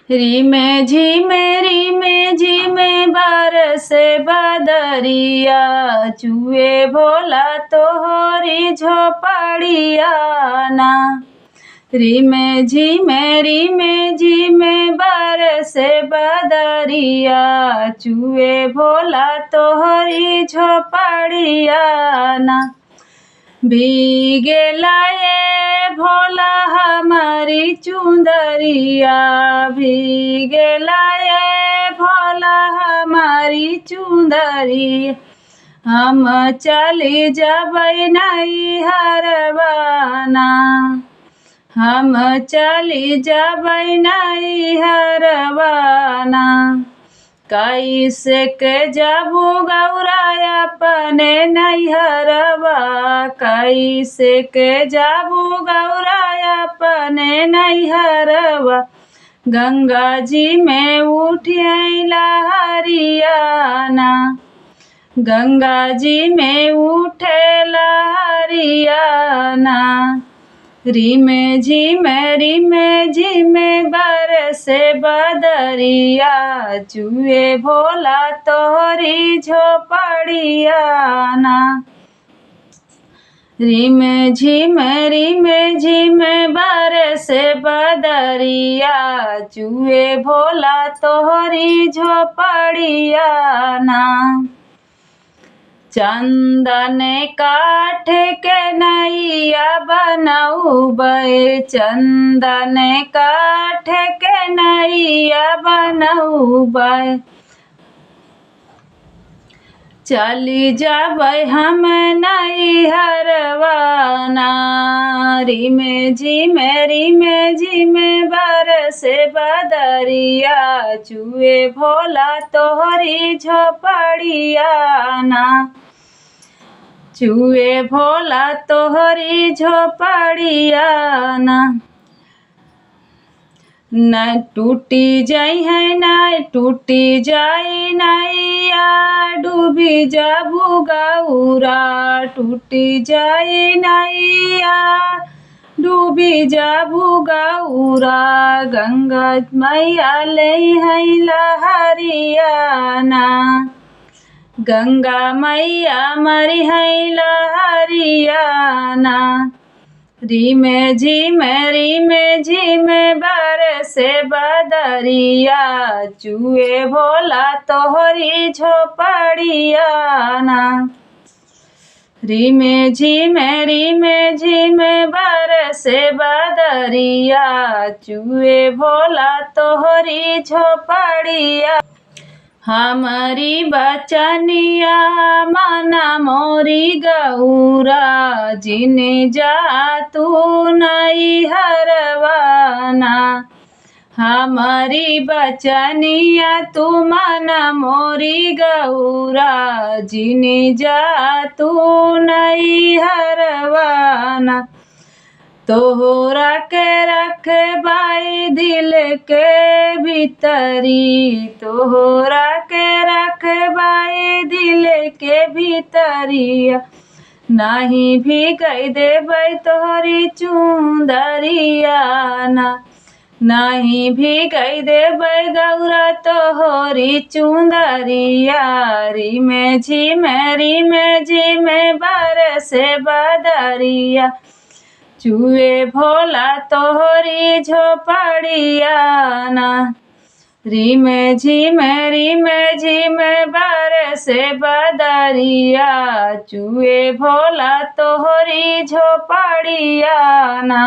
रिमे झिमे बरसे बदरिया, चुए भोला तोहरी झोपड़िया ना। रिमे झिमे बरसे बदरिया, चुए भोला तोहरी झोपड़िया ना। भीगेला ये भोला हमारी चुंदरिया, भीगेला ये भोला हमारी चुंदरिया। हम चली जबै नैहरवा ना, हम चली जबै नैहरवा ना। कैसे के जाबू गौरा अपने नैहरवा, कैसे के जाबू गौरा अपने नैहरवा। गंगा जी में उठिया लहरिया ना, गंगा जी में उठे लहरिया ना। रिमे झिमे बरसे बदरिया, चुए भोला तोहरी झोपड़िया ना। रिमे झिमे बरसे बदरिया, चुए भोला तोहरी झोपड़िया ना। चंदन काठ के नैया बनौबै, चंदन काठ के नैया बनौबै। चली जबै हम नैहरवा ना। रिमे झिमे बरसे बदरिया, चुए भोला तोहरी झोपड़िया ना। चुए भोला तोहरी झोपड़िया ना। न टूटी जाई है न टूटी जाई नैया, डूबी जाबू गौरा। टूटी जाई नैया, डूबी जाबू गौरा। गंगा मैया ले है लहरिया ना, गंगा मैया मरी है लहरिया ना। रिमे झिमे बरसे बदरिया, चुए भोला तोहरी झोपड़िया ना। रिमे झिमे बरसे बदरिया, चुए भोला तोहरी झोपड़िया। हमारी बचनिया माना मोरी गौरा, जिने जा तू नैहरवा ना। हमारी बचनिया तू माना मोरी गौरा, जिने जा तू नैहरवा ना। तोहरा के रखबाई दिल के भीतरी, तोहरा के रखबाई दिल के भीतरिया। नहीं भी कह देबै तोहरी चुंदरिया ना, नहीं भी कह देबै गौरा तोहरी चुंदरिया। रिमे झिमे बरसे बदरिया, चुए भोला तोहरी झोपड़िया ना। रिमे झिमे बरसे बदरिया, चुए भोला तोहरी झोपड़िया ना।